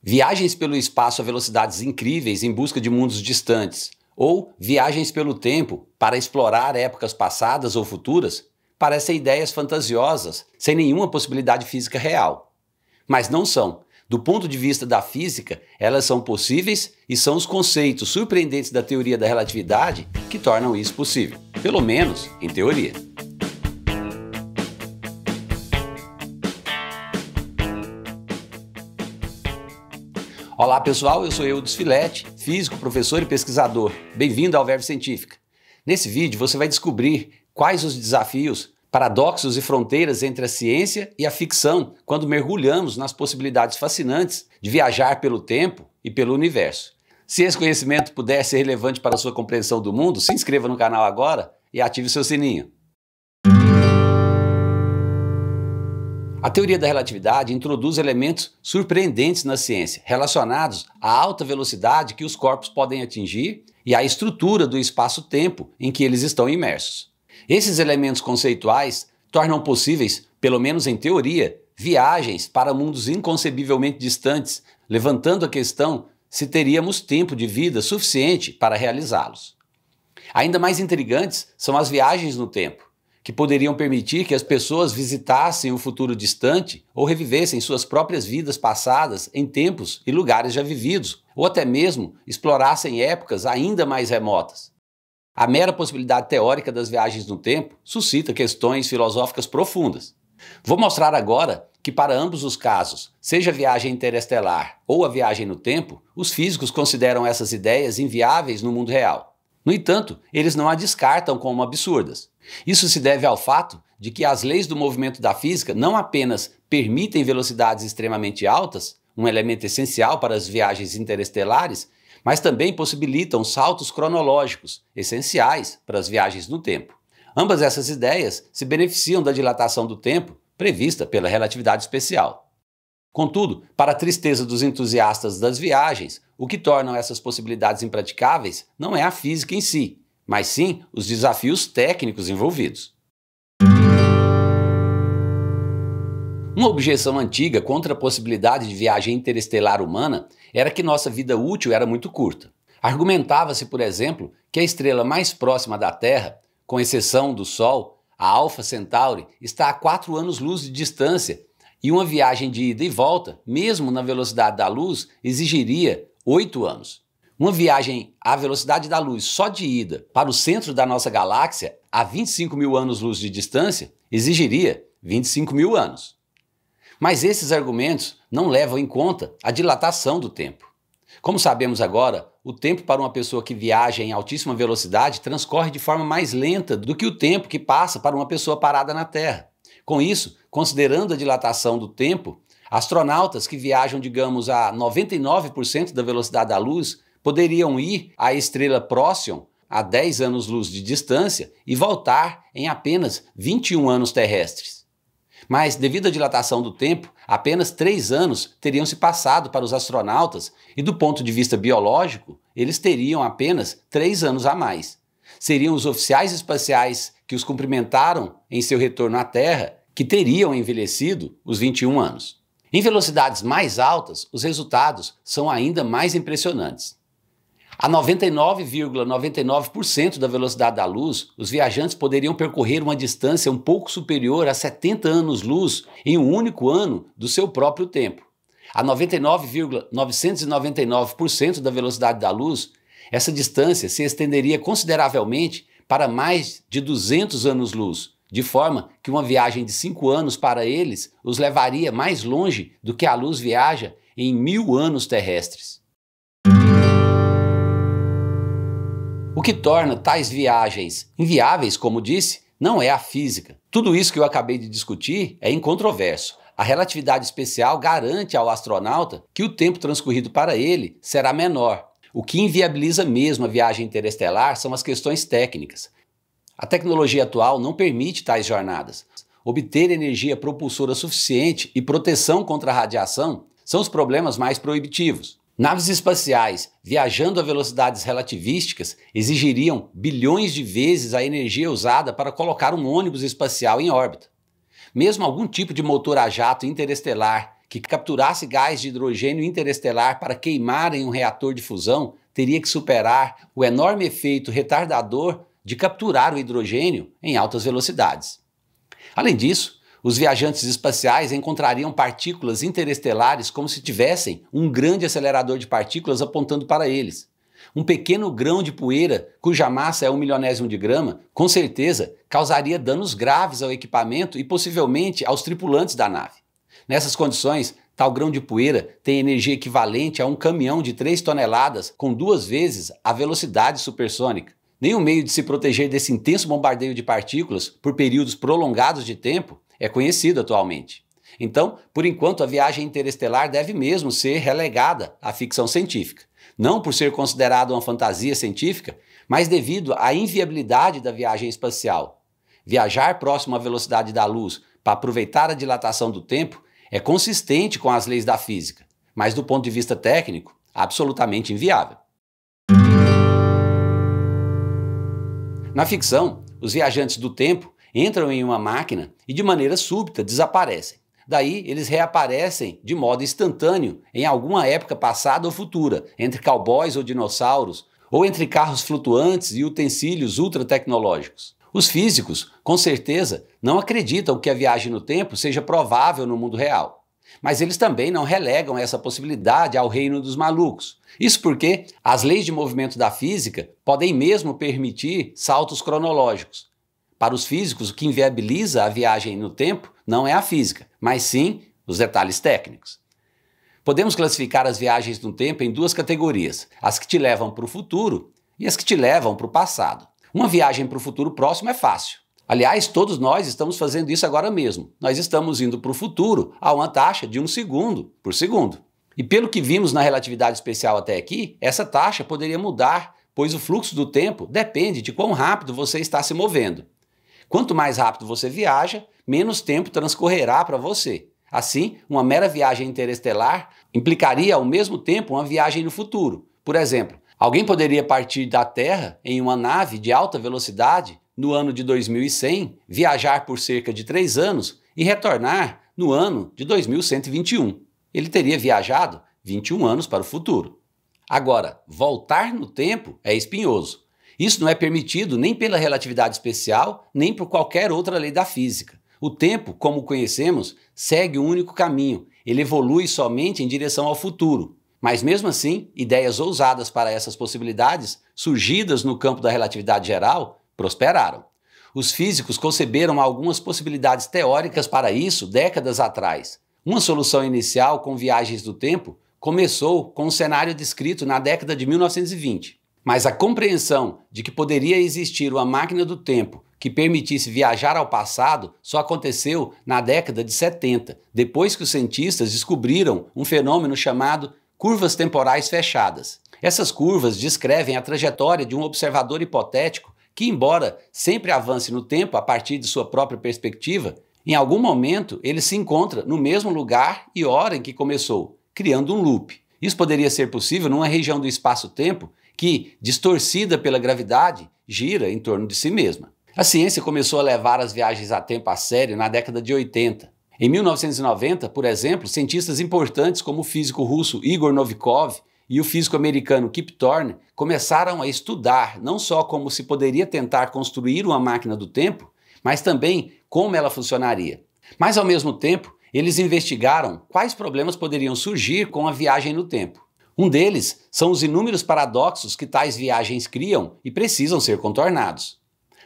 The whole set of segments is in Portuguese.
Viagens pelo espaço a velocidades incríveis em busca de mundos distantes, ou viagens pelo tempo para explorar épocas passadas ou futuras, parecem ideias fantasiosas, sem nenhuma possibilidade física real. Mas não são. Do ponto de vista da física, elas são possíveis e são os conceitos surpreendentes da teoria da relatividade que tornam isso possível, pelo menos em teoria. Olá pessoal, eu sou Eudes Filete, físico, professor e pesquisador. Bem-vindo ao Verve Científica. Nesse vídeo você vai descobrir quais os desafios, paradoxos e fronteiras entre a ciência e a ficção quando mergulhamos nas possibilidades fascinantes de viajar pelo tempo e pelo universo. Se esse conhecimento puder ser relevante para a sua compreensão do mundo, se inscreva no canal agora e ative o seu sininho. A teoria da relatividade introduz elementos surpreendentes na ciência, relacionados à alta velocidade que os corpos podem atingir e à estrutura do espaço-tempo em que eles estão imersos. Esses elementos conceituais tornam possíveis, pelo menos em teoria, viagens para mundos inconcebivelmente distantes, levantando a questão se teríamos tempo de vida suficiente para realizá-los. Ainda mais intrigantes são as viagens no tempo, que poderiam permitir que as pessoas visitassem o futuro distante ou revivessem suas próprias vidas passadas em tempos e lugares já vividos, ou até mesmo explorassem épocas ainda mais remotas. A mera possibilidade teórica das viagens no tempo suscita questões filosóficas profundas. Vou mostrar agora que para ambos os casos, seja a viagem interestelar ou a viagem no tempo, os físicos consideram essas ideias inviáveis no mundo real. No entanto, eles não a descartam como absurdas. Isso se deve ao fato de que as leis do movimento da física não apenas permitem velocidades extremamente altas, um elemento essencial para as viagens interestelares, mas também possibilitam saltos cronológicos, essenciais para as viagens no tempo. Ambas essas ideias se beneficiam da dilatação do tempo prevista pela relatividade especial. Contudo, para a tristeza dos entusiastas das viagens, o que tornam essas possibilidades impraticáveis não é a física em si, mas sim os desafios técnicos envolvidos. Uma objeção antiga contra a possibilidade de viagem interestelar humana era que nossa vida útil era muito curta. Argumentava-se, por exemplo, que a estrela mais próxima da Terra, com exceção do Sol, a Alpha Centauri, está a 4 anos-luz de distância e uma viagem de ida e volta, mesmo na velocidade da luz, exigiria 8 anos. Uma viagem à velocidade da luz só de ida para o centro da nossa galáxia, a 25 mil anos-luz de distância, exigiria 25 mil anos. Mas esses argumentos não levam em conta a dilatação do tempo. Como sabemos agora, o tempo para uma pessoa que viaja em altíssima velocidade transcorre de forma mais lenta do que o tempo que passa para uma pessoa parada na Terra. Com isso, considerando a dilatação do tempo, astronautas que viajam, digamos, a 99% da velocidade da luz poderiam ir à estrela Procyon a 10 anos-luz de distância e voltar em apenas 21 anos terrestres. Mas, devido à dilatação do tempo, apenas 3 anos teriam se passado para os astronautas e, do ponto de vista biológico, eles teriam apenas 3 anos a mais. Seriam os oficiais espaciais que os cumprimentaram em seu retorno à Terra que teriam envelhecido os 21 anos. Em velocidades mais altas, os resultados são ainda mais impressionantes. A 99,99% da velocidade da luz, os viajantes poderiam percorrer uma distância um pouco superior a 70 anos-luz em um único ano do seu próprio tempo. A 99,999% da velocidade da luz, essa distância se estenderia consideravelmente para mais de 200 anos-luz, de forma que uma viagem de 5 anos para eles os levaria mais longe do que a luz viaja em 1000 anos terrestres. O que torna tais viagens inviáveis, como disse, não é a física. Tudo isso que eu acabei de discutir é incontroverso. A relatividade especial garante ao astronauta que o tempo transcorrido para ele será menor. O que inviabiliza mesmo a viagem interestelar são as questões técnicas. A tecnologia atual não permite tais jornadas. Obter energia propulsora suficiente e proteção contra a radiação são os problemas mais proibitivos. Naves espaciais viajando a velocidades relativísticas exigiriam bilhões de vezes a energia usada para colocar um ônibus espacial em órbita. Mesmo algum tipo de motor a jato interestelar que capturasse gás de hidrogênio interestelar para queimar em um reator de fusão teria que superar o enorme efeito retardador de capturar o hidrogênio em altas velocidades. Além disso, os viajantes espaciais encontrariam partículas interestelares como se tivessem um grande acelerador de partículas apontando para eles. Um pequeno grão de poeira, cuja massa é 1/1000º de grama, com certeza causaria danos graves ao equipamento e possivelmente aos tripulantes da nave. Nessas condições, tal grão de poeira tem energia equivalente a um caminhão de 3 toneladas com 2 vezes a velocidade supersônica. Nenhum meio de se proteger desse intenso bombardeio de partículas por períodos prolongados de tempo é conhecido atualmente. Então, por enquanto, a viagem interestelar deve mesmo ser relegada à ficção científica. Não por ser considerada uma fantasia científica, mas devido à inviabilidade da viagem espacial. Viajar próximo à velocidade da luz para aproveitar a dilatação do tempo é consistente com as leis da física, mas do ponto de vista técnico, absolutamente inviável. Na ficção, os viajantes do tempo entram em uma máquina e de maneira súbita desaparecem. Daí, eles reaparecem de modo instantâneo em alguma época passada ou futura, entre cowboys ou dinossauros, ou entre carros flutuantes e utensílios ultratecnológicos. Os físicos, com certeza, não acreditam que a viagem no tempo seja provável no mundo real. Mas eles também não relegam essa possibilidade ao reino dos malucos. Isso porque as leis de movimento da física podem mesmo permitir saltos cronológicos. Para os físicos, o que inviabiliza a viagem no tempo não é a física, mas sim os detalhes técnicos. Podemos classificar as viagens no tempo em 2 categorias, as que te levam para o futuro e as que te levam para o passado. Uma viagem para o futuro próximo é fácil. Aliás, todos nós estamos fazendo isso agora mesmo. Nós estamos indo para o futuro a uma taxa de 1 segundo por segundo. E pelo que vimos na relatividade especial até aqui, essa taxa poderia mudar, pois o fluxo do tempo depende de quão rápido você está se movendo. Quanto mais rápido você viaja, menos tempo transcorrerá para você. Assim, uma mera viagem interestelar implicaria ao mesmo tempo uma viagem no futuro. Por exemplo, alguém poderia partir da Terra em uma nave de alta velocidade no ano de 2100, viajar por cerca de 3 anos e retornar no ano de 2121. Ele teria viajado 21 anos para o futuro. Agora, voltar no tempo é espinhoso. Isso não é permitido nem pela relatividade especial, nem por qualquer outra lei da física. O tempo, como o conhecemos, segue um único caminho. Ele evolui somente em direção ao futuro. Mas mesmo assim, ideias ousadas para essas possibilidades, surgidas no campo da relatividade geral, prosperaram. Os físicos conceberam algumas possibilidades teóricas para isso décadas atrás. Uma solução inicial com viagens do tempo começou com um cenário descrito na década de 1920. Mas a compreensão de que poderia existir uma máquina do tempo que permitisse viajar ao passado só aconteceu na década de 70, depois que os cientistas descobriram um fenômeno chamado curvas temporais fechadas. Essas curvas descrevem a trajetória de um observador hipotético que, embora sempre avance no tempo a partir de sua própria perspectiva, em algum momento ele se encontra no mesmo lugar e hora em que começou, criando um loop. Isso poderia ser possível numa região do espaço-tempo que, distorcida pela gravidade, gira em torno de si mesma. A ciência começou a levar as viagens a tempo a sério na década de 80. Em 1990, por exemplo, cientistas importantes como o físico russo Igor Novikov e o físico americano Kip Thorne começaram a estudar não só como se poderia tentar construir uma máquina do tempo, mas também como ela funcionaria. Mas, ao mesmo tempo, eles investigaram quais problemas poderiam surgir com a viagem no tempo. Um deles são os inúmeros paradoxos que tais viagens criam e precisam ser contornados.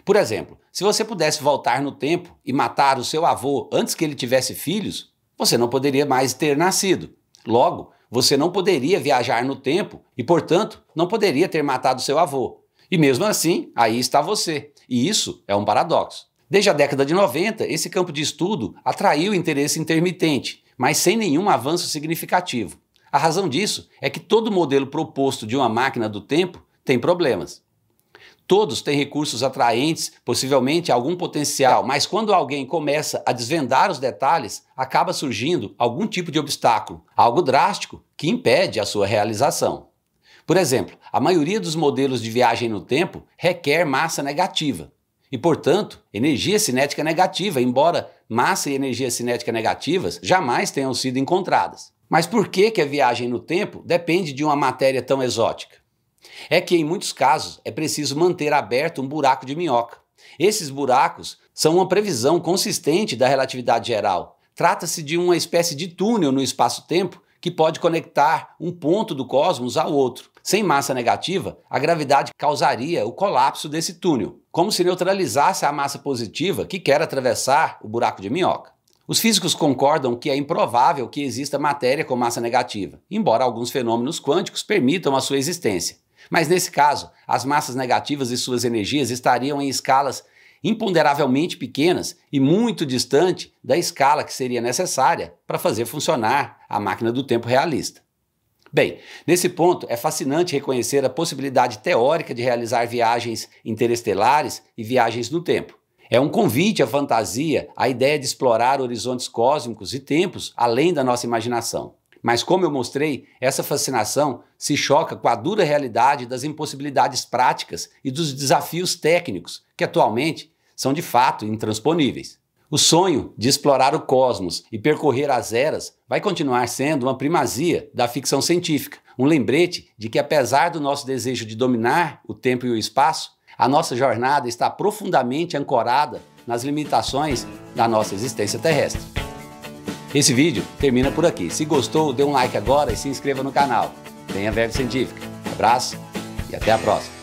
Por exemplo, se você pudesse voltar no tempo e matar o seu avô antes que ele tivesse filhos, você não poderia mais ter nascido. Logo, você não poderia viajar no tempo e, portanto, não poderia ter matado seu avô. E mesmo assim, aí está você. E isso é um paradoxo. Desde a década de 90, esse campo de estudo atraiu interesse intermitente, mas sem nenhum avanço significativo. A razão disso é que todo modelo proposto de uma máquina do tempo tem problemas. Todos têm recursos atraentes, possivelmente algum potencial, mas quando alguém começa a desvendar os detalhes, acaba surgindo algum tipo de obstáculo, algo drástico que impede a sua realização. Por exemplo, a maioria dos modelos de viagem no tempo requer massa negativa. e, portanto, energia cinética negativa, embora massa e energia cinética negativas jamais tenham sido encontradas. Mas por que a viagem no tempo depende de uma matéria tão exótica? É que, em muitos casos, é preciso manter aberto um buraco de minhoca. Esses buracos são uma previsão consistente da relatividade geral. Trata-se de uma espécie de túnel no espaço-tempo que pode conectar um ponto do cosmos ao outro. Sem massa negativa, a gravidade causaria o colapso desse túnel, como se neutralizasse a massa positiva que quer atravessar o buraco de minhoca. Os físicos concordam que é improvável que exista matéria com massa negativa, embora alguns fenômenos quânticos permitam a sua existência. Mas nesse caso, as massas negativas e suas energias estariam em escalas imponderavelmente pequenas e muito distante da escala que seria necessária para fazer funcionar a máquina do tempo realista. Bem, nesse ponto é fascinante reconhecer a possibilidade teórica de realizar viagens interestelares e viagens no tempo. É um convite à fantasia, à ideia de explorar horizontes cósmicos e tempos além da nossa imaginação. Mas, como eu mostrei, essa fascinação se choca com a dura realidade das impossibilidades práticas e dos desafios técnicos, que atualmente são de fato intransponíveis. O sonho de explorar o cosmos e percorrer as eras vai continuar sendo uma primazia da ficção científica, um lembrete de que, apesar do nosso desejo de dominar o tempo e o espaço, a nossa jornada está profundamente ancorada nas limitações da nossa existência terrestre. Esse vídeo termina por aqui. Se gostou, dê um like agora e se inscreva no canal. Tenha Verve Científica. Abraço e até a próxima.